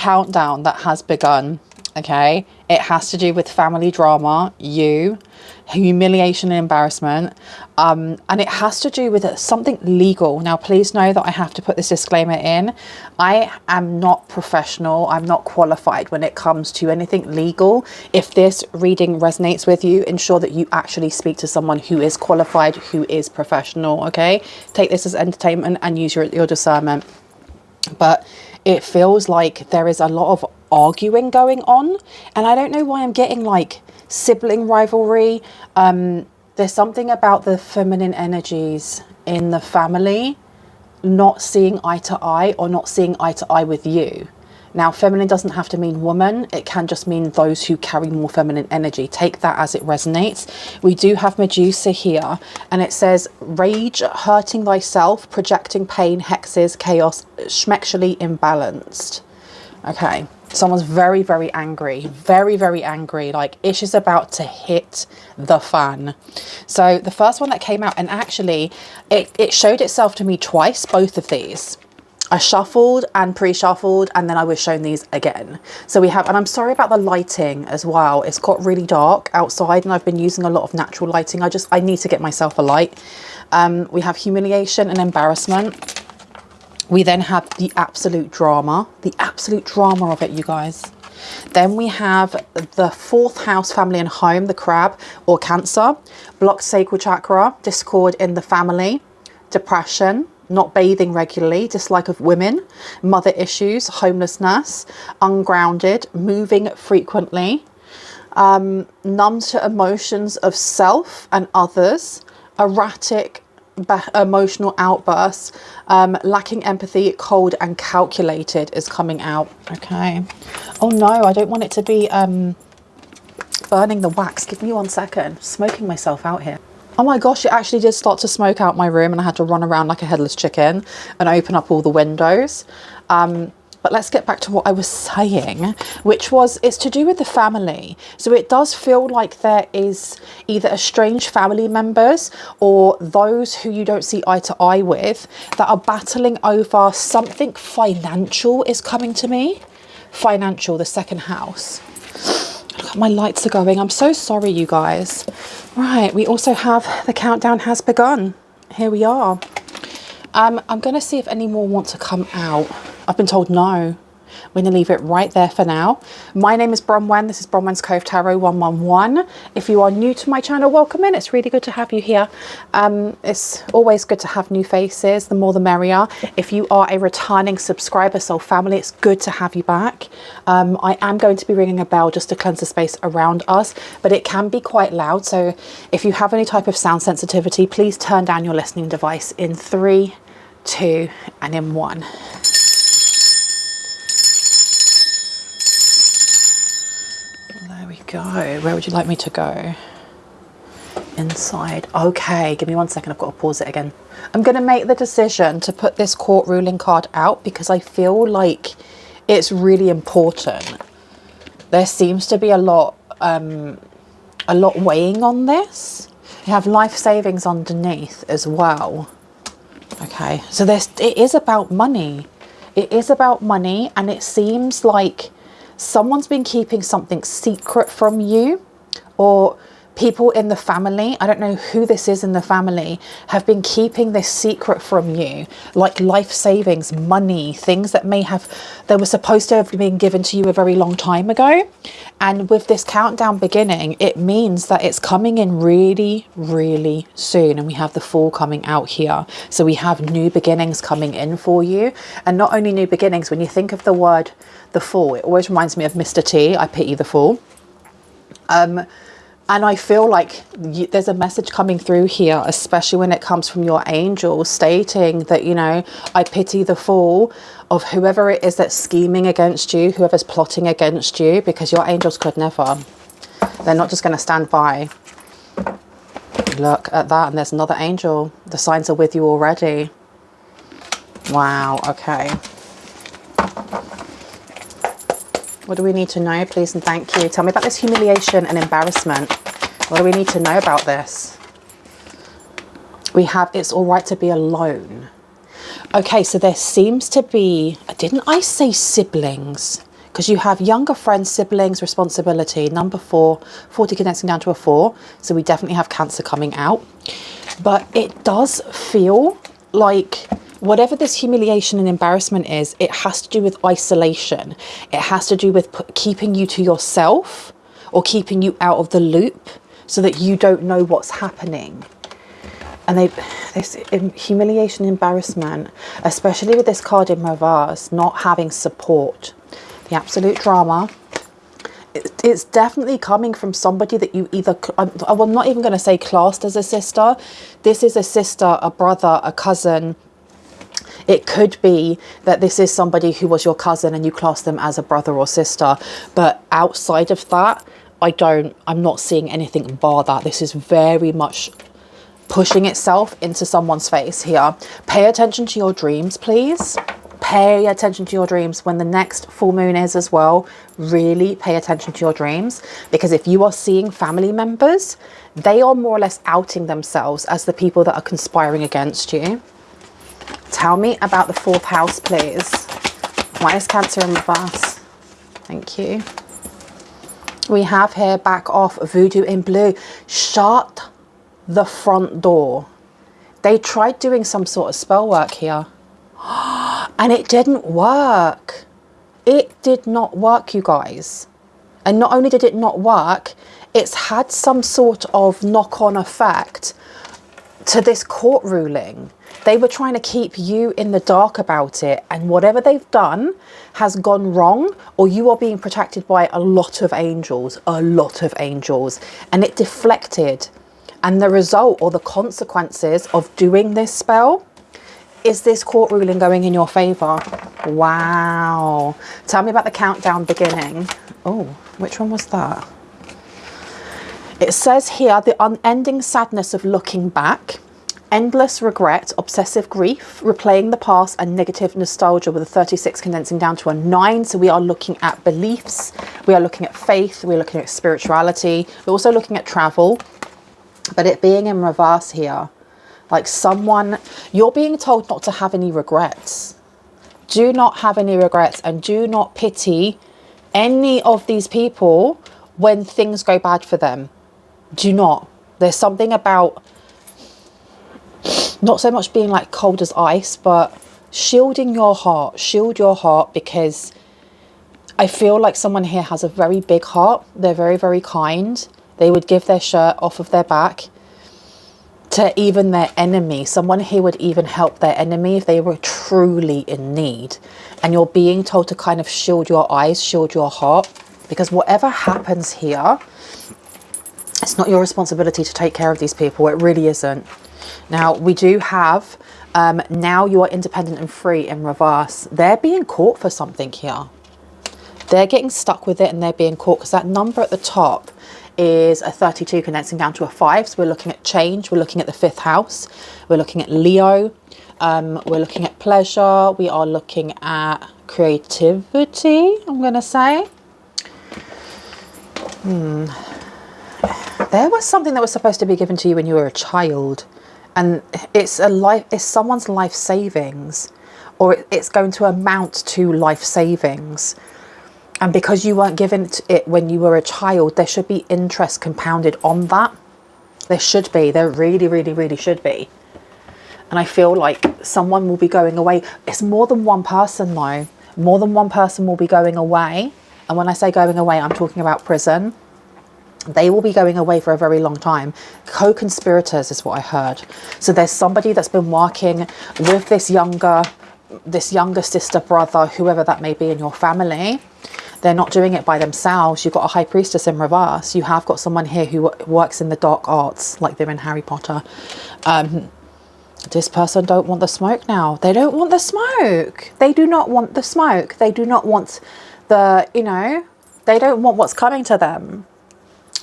countdown that has begun. Okay, it has to do with family drama, humiliation and embarrassment, and it has to do with something legal. Now, please know that I have to put this disclaimer in. I am not professional. I'm not qualified when it comes to anything legal. If this reading resonates with you, ensure that you actually speak to someone who is qualified, who is professional. Okay, take this as entertainment and use your discernment. But it feels like there is a lot of arguing going on, and I don't know why I'm getting like sibling rivalry. There's something about the feminine energies in the family not seeing eye to eye, or not seeing eye to eye with you. Now, feminine doesn't have to mean woman. It can just mean those who carry more feminine energy. Take that as it resonates. We do have Medusa here, and it says rage, hurting thyself, projecting pain, hexes, chaos, schmexually imbalanced. Okay, someone's very, very angry, very, very angry, like ish is about to hit the fan. So the first one that came out, and actually it showed itself to me twice, both of these. I shuffled and pre-shuffled, and then I was shown these again. So we have, and I'm sorry about the lighting as well. It's got really dark outside, and I've been using a lot of natural lighting. I need to get myself a light. We have humiliation and embarrassment. We then have the absolute drama of it, you guys. Then we have the 4th house, family and home, the crab or Cancer, blocked sacral chakra, discord in the family, depression, not bathing regularly, dislike of women, mother issues, homelessness, ungrounded, moving frequently, numb to emotions of self and others, erratic emotional outbursts, lacking empathy, cold and calculated is coming out. Okay. Oh no, I don't want it to be burning the wax. Give me 1 second. Smoking myself out here. Oh my gosh, it actually did start to smoke out my room, and I had to run around like a headless chicken and open up all the windows. But let's get back to what I was saying, which was, it's to do with the family. So it does feel like there is either estranged family members or those who you don't see eye to eye with that are battling over something financial is coming to me. Financial, the 2nd house. Look, my lights are going. I'm so sorry, you guys. Right, we also have the countdown has begun. Here we are. I'm going to see if any more want to come out. I've been told no. We're going to leave it right there for now. My name is Bronwen. This is Bronwen's Cove Tarot 111. If you are new to my channel, welcome in. It's really good to have you here. It's always good to have new faces. The more the merrier. If you are a returning subscriber, soul family, it's good to have you back. I am going to be ringing a bell just to cleanse the space around us, but it can be quite loud. So if you have any type of sound sensitivity, please turn down your listening device in 3, 2, and in 1. There we go. Where would you like me to go? Inside. Okay, give me 1 second. I've got to pause it again. I'm going to make the decision to put this court ruling card out because I feel like it's really important. There seems to be a lot weighing on this. You have life savings underneath as well. Okay, so it is about money. It is about money, and it seems like someone's been keeping something secret from you, or people in the family, I don't know who this is in the family, have been keeping this secret from you, like life savings, money, things that they were supposed to have been given to you a very long time ago. And with this countdown beginning, it means that it's coming in really, really soon. And we have the Fool coming out here. So we have new beginnings coming in for you. And not only new beginnings, when you think of the word, the Fool, it always reminds me of Mr. T. I pity the Fool. And I feel like there's a message coming through here, especially when it comes from your angels, stating that, you know, I pity the fool of whoever it is that's scheming against you, whoever's plotting against you, because your angels could never. They're not just going to stand by. Look at that. And there's another angel. The signs are with you already. Wow. Okay. What do we need to know, please and thank you? Tell me about this humiliation and embarrassment. What do we need to know about this? We have, it's all right to be alone. Okay, so there seems to be, didn't I say siblings? because you have younger friends, siblings, responsibility. Number 4, 40 condensing down to a 4. So we definitely have Cancer coming out. But it does feel like whatever this humiliation and embarrassment is, it has to do with isolation. It has to do with keeping you to yourself or keeping you out of the loop so that you don't know what's happening. And this humiliation, embarrassment, especially with this card in reverse, not having support, the absolute drama, it's definitely coming from somebody that you either, I'm not even going to say classed as a sister. This is a sister, a brother, a cousin. It could be that this is somebody who was your cousin and you class them as a brother or sister. But outside of that, I'm not seeing anything bar that. This is very much pushing itself into someone's face here. Pay attention to your dreams, please. Pay attention to your dreams when the next full moon is as well. Really pay attention to your dreams, because if you are seeing family members, they are more or less outing themselves as the people that are conspiring against you. Tell me about the 4th house, please. Why is Cancer in reverse? Thank you. We have here, back off, voodoo in blue. Shut the front door. They tried doing some sort of spell work here. And it didn't work. It did not work, you guys. And not only did it not work, it's had some sort of knock-on effect to this court ruling. They were trying to keep you in the dark about it, and whatever they've done has gone wrong, or you are being protected by a lot of angels, and it deflected. And the result or the consequences of doing this spell is this court ruling going in your favor. Wow. Tell me about the countdown beginning. Oh, which one was that? It says here, the unending sadness of looking back, endless regret, obsessive grief, replaying the past, and negative nostalgia, with a 36 condensing down to a 9. So we are looking at beliefs, we are looking at faith, we're looking at spirituality, we're also looking at travel. But it being in reverse here, like someone, you're being told not to have any regrets. Do not have any regrets, and do not pity any of these people when things go bad for them. Do not. There's something about not so much being like cold as ice, but shielding your heart. Shield your heart, because I feel like someone here has a very big heart. They're very, very kind. They would give their shirt off of their back to even their enemy. Someone here would even help their enemy if they were truly in need. And you're being told to kind of shield your eyes, shield your heart, because whatever happens here, it's not your responsibility to take care of these people. It really isn't. Now, we do have, now you are independent and free in reverse. They're being caught for something here. They're getting stuck with it, and they're being caught because that number at the top is a 32 condensing down to a 5. So we're looking at change. We're looking at the 5th house. We're looking at Leo. We're looking at pleasure. We are looking at creativity, I'm going to say. There was something that was supposed to be given to you when you were a child. And it's someone's life savings, or it's going to amount to life savings. And because you weren't given it when you were a child, there should be interest compounded on that. There should be. There really, really, really should be. And I feel like someone will be going away. It's more than one person though. More than one person will be going away. And when I say going away, I'm talking about prison. They will be going away for a very long time. Co-conspirators is what I heard. So there's somebody that's been working with this younger sister, brother, whoever that may be in your family. They're not doing it by themselves. You've got a high priestess in reverse. You have got someone here who works in the dark arts, like they're in Harry Potter. This person don't want the smoke now. They don't want the smoke. They do not want the smoke. They do not want the, they don't want what's coming to them.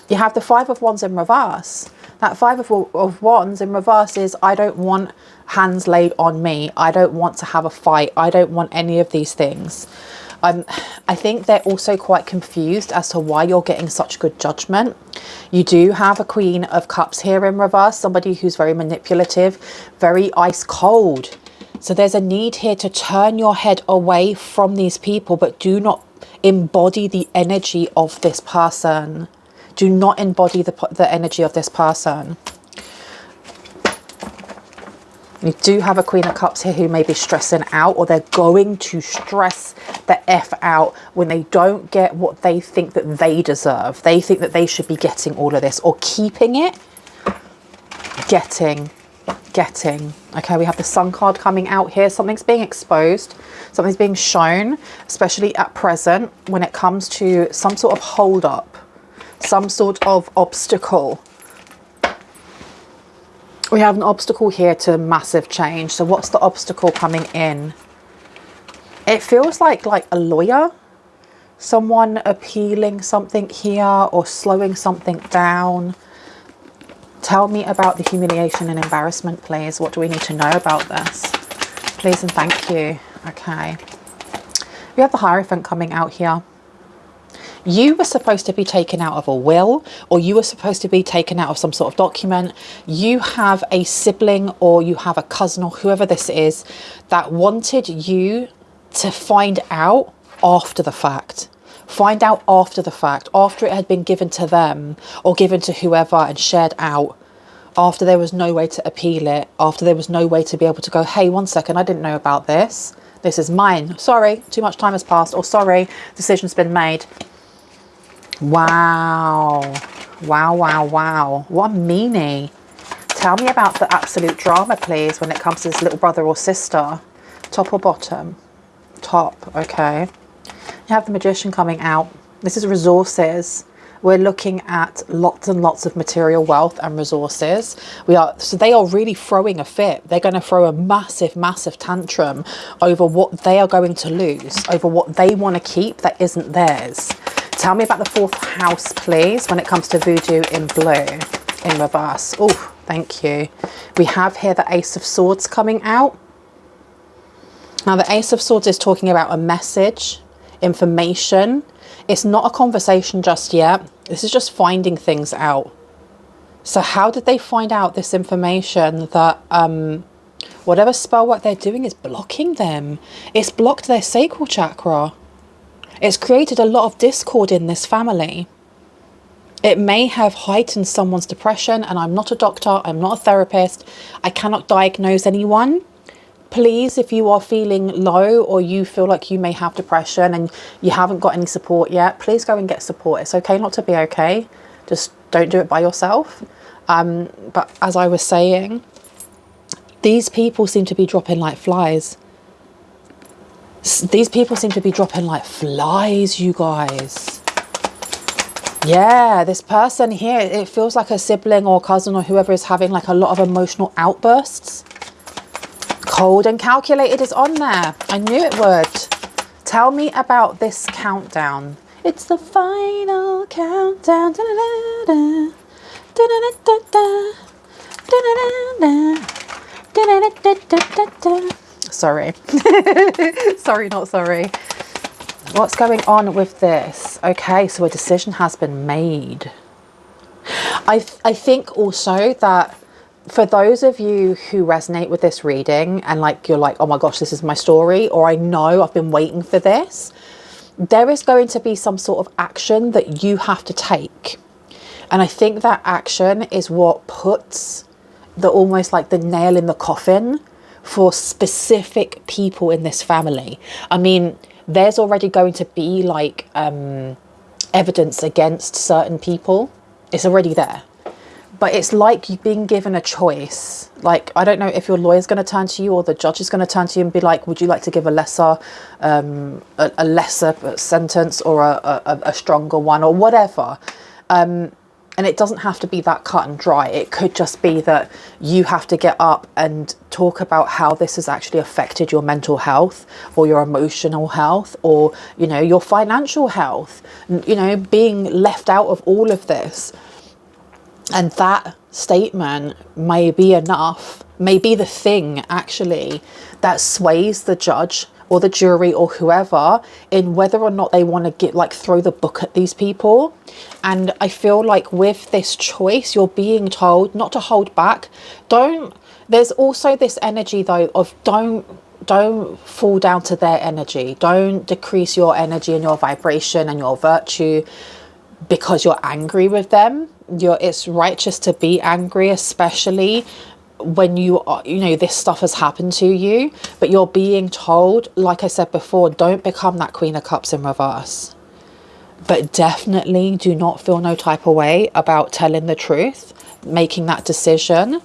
You have the 5 of Wands in reverse. That 5 of Wands in reverse is, I don't want hands laid on me. I don't want to have a fight. I don't want any of these things. I think they're also quite confused as to why you're getting such good judgment. You do have a Queen of Cups here in reverse, somebody who's very manipulative, very ice cold. So there's a need here to turn your head away from these people, but do not embody the energy of this person. Do not embody the energy of this person. You do have a Queen of Cups here who may be stressing out, or they're going to stress the F out when they don't get what they think that they deserve. They think that they should be getting all of this, or keeping it. Getting. Okay, we have the Sun card coming out here. Something's being exposed. Something's being shown, especially at present, when it comes to some sort of hold up, some sort of obstacle. We have an obstacle here to massive change. So what's the obstacle coming in? It feels like a lawyer, someone appealing something here or slowing something down. Tell me about the humiliation and embarrassment, please. What do we need to know about this? Please and thank you. Okay. We have the Hierophant coming out here. You were supposed to be taken out of a will, or you were supposed to be taken out of some sort of document. You have a sibling, or you have a cousin, or whoever this is, that wanted you to find out after the fact. Find out after the fact, after it had been given to them or given to whoever and shared out, after there was no way to appeal it, after there was no way to be able to go, hey, 1 second, I didn't know about this. This is mine. Sorry, too much time has passed. Or sorry, decision's been made. Wow. Wow. What a meanie. Tell me about the absolute drama, please, when it comes to this little brother or sister. Top or bottom? Top, okay. You have the Magician coming out. This is resources. We're looking at lots and lots of material wealth and resources. So they are really throwing a fit. They're going to throw a massive tantrum over what they are going to lose, over what they want to keep that isn't theirs. Tell me about the 4th house, please, when it comes to Voodoo in blue, in reverse. Oh, thank you. We have here the Ace of Swords coming out. Now, the Ace of Swords is talking about a message, information. It's not a conversation just yet. This is just finding things out. So how did they find out this information that whatever spell work they're doing is blocking them? It's blocked their sacral chakra. It's created a lot of discord in this family. It may have heightened someone's depression, and I'm not a doctor, I'm not a therapist, I cannot diagnose anyone. Please, if you are feeling low or you feel like you may have depression and you haven't got any support yet, please go and get support. It's okay not to be okay. Just don't do it by yourself. But as I was saying, these people seem to be dropping like flies. These people seem to be dropping like flies, you guys. Yeah, this person here, it feels like a sibling or cousin or whoever is having like a lot of emotional outbursts. Cold and calculated is on there. I knew it would. Tell me about this countdown. It's the final countdown. Da-da-da-da. Da-da-da-da-da. Da-da-da-da-da. Sorry. Sorry, not sorry. What's going on with this? Okay, so a decision has been made. I think also that for those of you who resonate with this reading and like you're like, oh my gosh, this is my story, or I know I've been waiting for this, there is going to be some sort of action that you have to take. And I think that action is what puts the almost like the nail in the coffin for specific people in this family. I mean, there's already going to be like evidence against certain people. It's already there. But it's like you've been given a choice. Like, I don't know if your lawyer's going to turn to you or the judge is going to turn to you and be like, would you like to give a lesser sentence or a stronger one or whatever? And it doesn't have to be that cut and dry. It could just be that you have to get up and talk about how this has actually affected your mental health or your emotional health or, you know, your financial health, you know, being left out of all of this. And that statement may be enough, may be the thing actually that sways the judge or the jury or whoever in whether or not they want to throw the book at these people. And I feel like with this choice, you're being told not to hold back. There's also this energy though of don't don't fall down to their energy. Don't decrease your energy and your vibration and your virtue because you're angry with them. It's righteous to be angry, especially when you are, you know, this stuff has happened to you, but you're being told, like I said before, don't become that Queen of Cups in reverse. But definitely do not feel no type of way about telling the truth, making that decision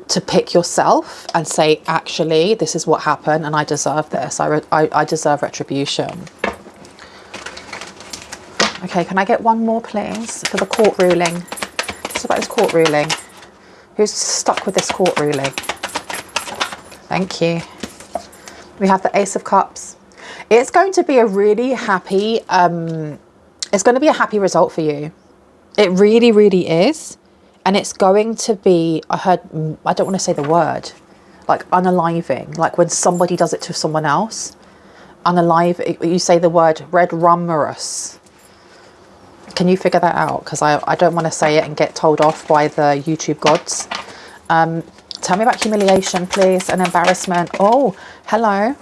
to pick yourself and say, actually, this is what happened and I deserve this. I deserve retribution. Okay, can I get one more, please, for the court ruling? What's about this court ruling? Who's stuck with this court ruling? Thank you. We have the Ace of Cups. It's going to be a really happy, it's going to be a happy result for you. It really, really is. And it's going to be, I don't want to say the word, like unaliving, like when somebody does it to someone else. Unalive, you say the word red rumorous. Can you figure that out? Because I don't want to say it and get told off by the YouTube gods. Tell me about humiliation, please, and embarrassment. Oh, hello.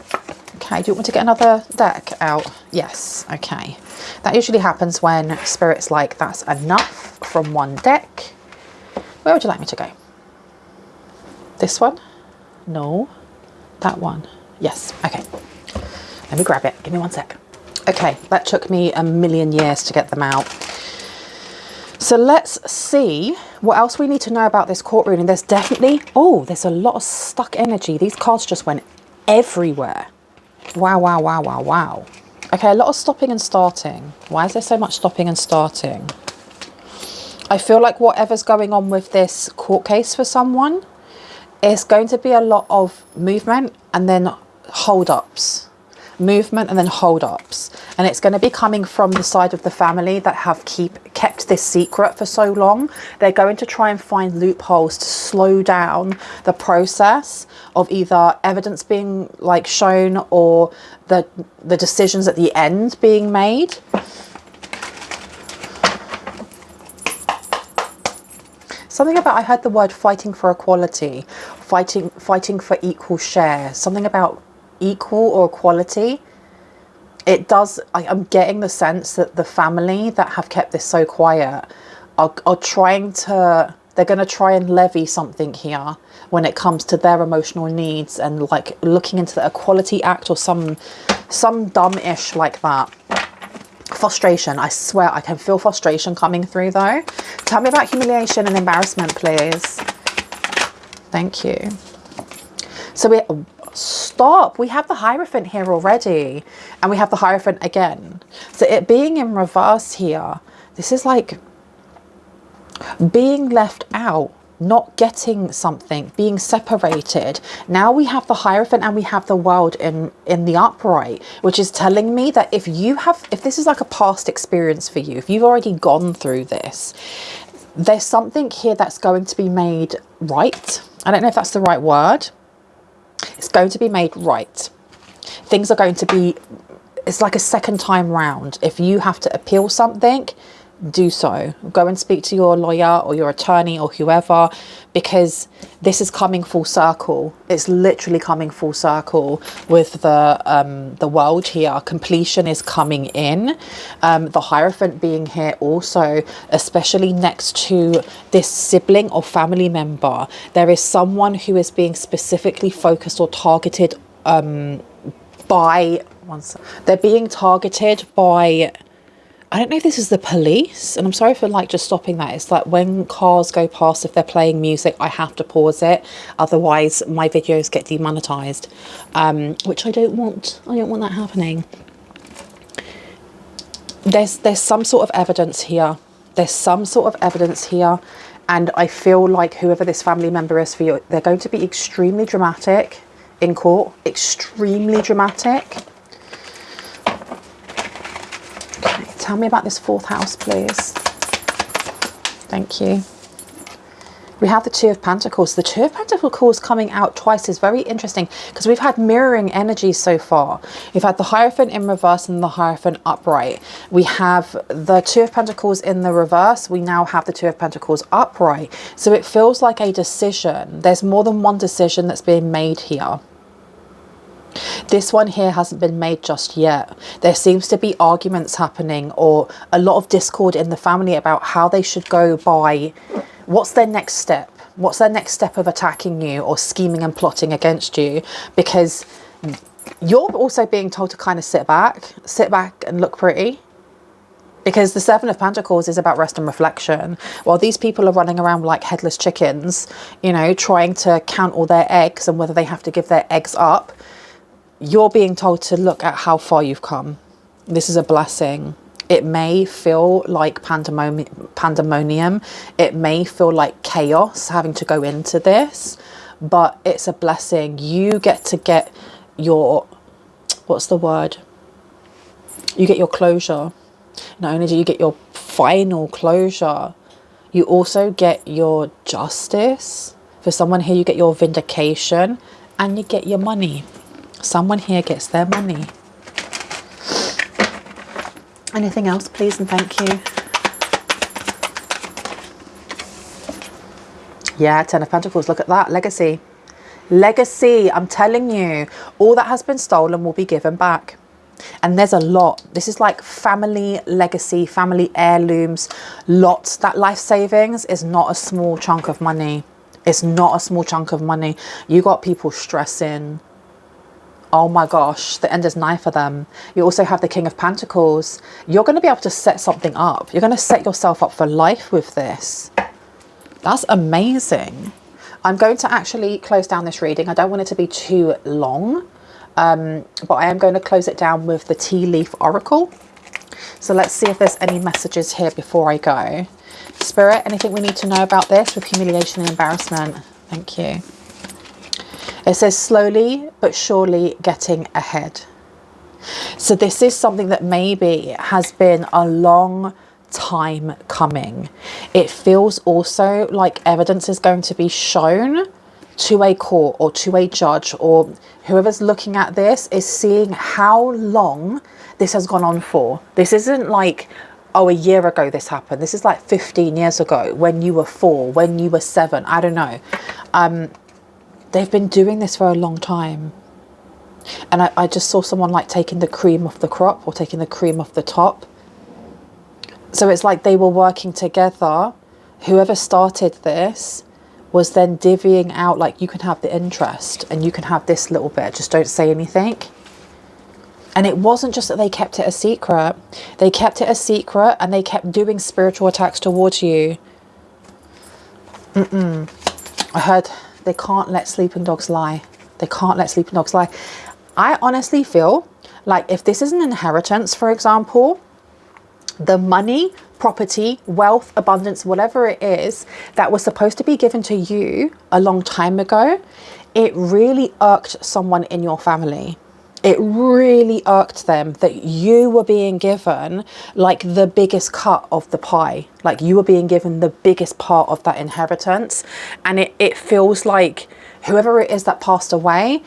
Okay, do you want me to get another deck out? Yes, okay. That usually happens when Spirit's like, that's enough from one deck. Where would you like me to go? This one? No. That one? Yes, okay. Let me grab it. Give me one sec. Okay, that took me a million years to get them out. So let's see what else we need to know about this court ruling. There's definitely, oh, there's a lot of stuck energy. These cards just went everywhere. Wow, wow, wow, wow, wow. Okay, a lot of stopping and starting. Why is there so much stopping and starting? I feel like whatever's going on with this court case for someone is going to be a lot of movement and then hold-ups. Movement and then hold-ups. And it's going to be coming from the side of the family that have kept this secret for so long. They're going to try and find loopholes to slow down the process of either evidence being like shown or the decisions at the end being made. Something about, I heard the word fighting for equality, fighting for equal share, something about equal or equality. It does, I'm getting the sense that the family that have kept this so quiet are trying to, they're going to try and levy something here when it comes to their emotional needs and like looking into the Equality Act or some dumb-ish like that. Frustration, I swear I can feel frustration coming through though. Tell me about humiliation and embarrassment, please. Thank you. So we have the Hierophant here already, and we have the Hierophant again. So it being in reverse here, this is like being left out, not getting something, being separated. Now we have the Hierophant and we have the World in the upright, which is telling me that if this is like a past experience for you, if you've already gone through this, there's something here that's going to be made right. I don't know if that's the right word. It's going to be made right. Things are going to be, it's like a second time round. If you have to appeal something, do so. Go and speak to your lawyer or your attorney or whoever, because this is coming full circle. It's literally coming full circle with the World here. Completion is coming in. The Hierophant being here also, especially next to this sibling or family member. There is someone who is being specifically focused or targeted by, they're being targeted by, I don't know if this is the police, and I'm sorry for like just stopping that. It's like when cars go past, if they're playing music, I have to pause it. Otherwise my videos get demonetized, which I don't want. I don't want that happening. There's some sort of evidence here. There's some sort of evidence here. And I feel like whoever this family member is for you, they're going to be extremely dramatic in court. Extremely dramatic. Tell me about this fourth house, please. Thank you. We have the Two of Pentacles. The Two of Pentacles coming out twice is very interesting because we've had mirroring energies so far. We've had the Hierophant in reverse and the Hierophant upright. We have the Two of Pentacles in the reverse. We now have the Two of Pentacles upright. So it feels like a decision. There's more than one decision that's being made here. This one here hasn't been made just yet. There seems to be arguments happening, or a lot of discord in the family about how they should go by. What's their next step? What's their next step of attacking you or scheming and plotting against you? Because you're also being told to kind of sit back and look pretty. Because the Seven of Pentacles is about rest and reflection. While these people are running around like headless chickens, you know, trying to count all their eggs and whether they have to give their eggs up, you're being told to look at how far you've come. This is a blessing. It may feel like pandemonium. It may feel like chaos having to go into this, but it's a blessing. You get your, what's the word? You get your closure. Not only do you get your final closure, you also get your justice. For someone here, you get your vindication and you get your money. Someone here gets their money. Anything else, please and thank you. Yeah, Ten of Pentacles. Look at that. Legacy. Legacy. I'm telling you, all that has been stolen will be given back. And there's a lot. This is like family legacy, family heirlooms, lots. That life savings is not a small chunk of money. It's not a small chunk of money. You got people stressing. Oh my gosh, the end is nigh for them. You also have the King of Pentacles. You're going to be able to set something up. You're going to set yourself up for life with this. That's amazing. I'm going to actually close down this reading. I don't want it to be too long, but I am going to close it down with the Tea Leaf Oracle. So let's see if there's any messages here before I go. Spirit, anything we need to know about this with humiliation and embarrassment? Thank you. It says slowly but surely getting ahead. So this is something that maybe has been a long time coming. It feels also like evidence is going to be shown to a court or to a judge, or whoever's looking at this is seeing how long this has gone on for. This isn't like, oh, a year ago this happened. This is like 15 years ago, when you were 4, when you were 7, I don't know. They've been doing this for a long time. And I just saw someone like taking the cream off the crop or taking the cream off the top. So it's like they were working together. Whoever started this was then divvying out, like, you can have the interest and you can have this little bit. Just don't say anything. And it wasn't just that they kept it a secret. They kept it a secret and they kept doing spiritual attacks towards you. I heard... They can't let sleeping dogs lie. They can't let sleeping dogs lie. I honestly feel like if this is an inheritance, for example, the money, property, wealth, abundance, whatever it is that was supposed to be given to you a long time ago, it really irked someone in your family. It really irked them that you were being given like the biggest cut of the pie. Like you were being given the biggest part of that inheritance. And it feels like whoever it is that passed away,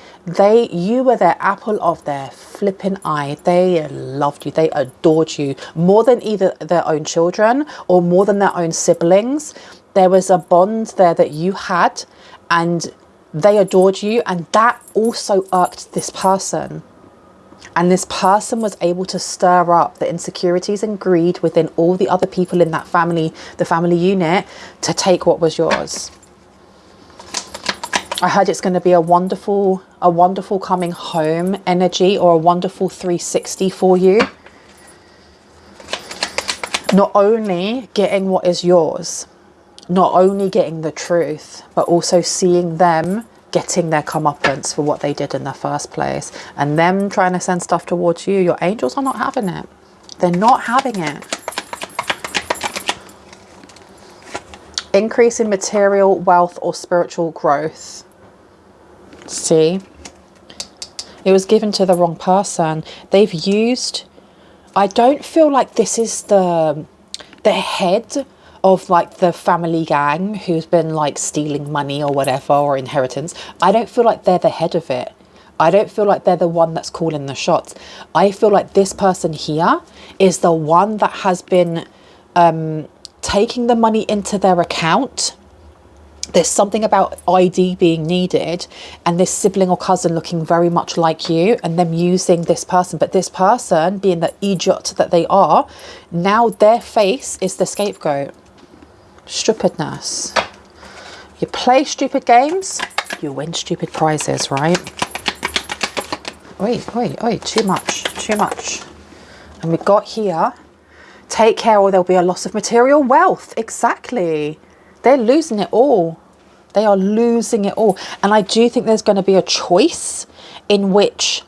you were their apple of their flipping eye. They loved you. They adored you more than either their own children or more than their own siblings. There was a bond there that you had, and they adored you, and that also irked this person. And this person was able to stir up the insecurities and greed within all the other people in that family, the family unit, to take what was yours. I heard it's going to be a wonderful coming home energy, or a wonderful 360 for you. Not only getting what is yours, not only getting the truth, but also seeing them getting their comeuppance for what they did in the first place, and them trying to send stuff towards you. Your angels are not having it. They're not having it. Increase in material wealth or spiritual growth. See, it was given to the wrong person. They've used, I don't feel like this is the head of like the family gang who's been like stealing money or whatever, or inheritance. I don't feel like they're the head of it. I don't feel like they're the one that's calling the shots. I feel like this person here is the one that has been taking the money into their account There's something about ID being needed, and this sibling or cousin looking very much like you, and them using this person. But this person, being the idiot that they are, now their face is the scapegoat. Stupidness. You play stupid games, you win stupid prizes, right? Oi, too much. And we got here, take care or there'll be a loss of material wealth. Exactly. They're losing it all. They are losing it all. And I do think there's going to be a choice in which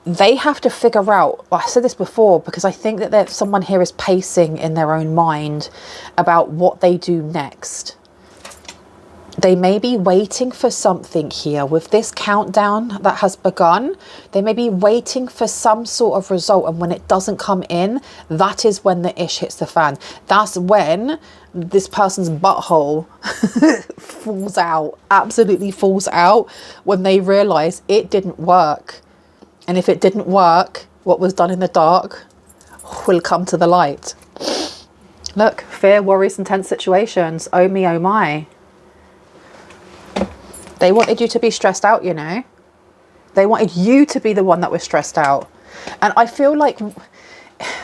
they have to figure out, well, I said this before, because I think that someone here is pacing in their own mind about what they do next. They may be waiting for something here with this countdown that has begun. They may be waiting for some sort of result, and when it doesn't come in, that is when the ish hits the fan. That's when this person's butthole falls out, absolutely falls out, when they realize it didn't work. And if it didn't work, what was done in the dark will come to the light. Look, fear, worries, and tense situations. Oh me, oh my. They wanted you to be stressed out, you know. They wanted you to be the one that was stressed out. And I feel like,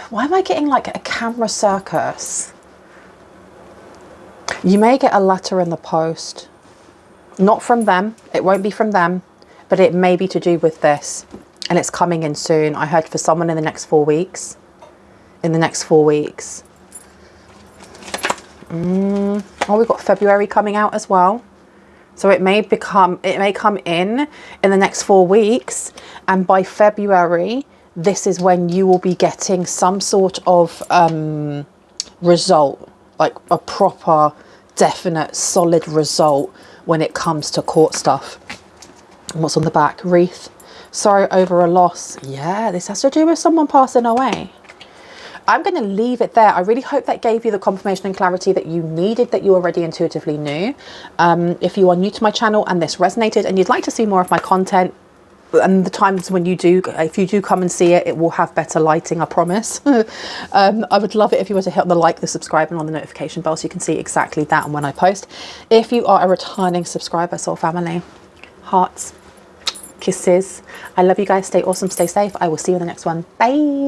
why am I getting like a camera circus? You may get a letter in the post. Not from them. It won't be from them. But it may be to do with this. And it's coming in soon. I heard for someone in the next 4 weeks. In the next 4 weeks. Oh, we've got February coming out as well. So it may come in the next 4 weeks, and by February, this is when you will be getting some sort of result, like a proper, definite, solid result when it comes to court stuff. And what's on the back? Wreath. Sorry over a loss. Yeah, this has to do with someone passing away. I'm going to leave it there. I really hope that gave you the confirmation and clarity that you needed, that you already intuitively knew. If you are new to my channel and this resonated and you'd like to see more of my content, and the times when you do, if you do come and see it, it will have better lighting, I promise. I would love it if you were to hit on the like, the subscribe, and on the notification bell so you can see exactly that and when I post. If you are a returning subscriber, soul family, hearts, kisses. I love you guys. Stay awesome, stay safe. I will see you in the next one. Bye.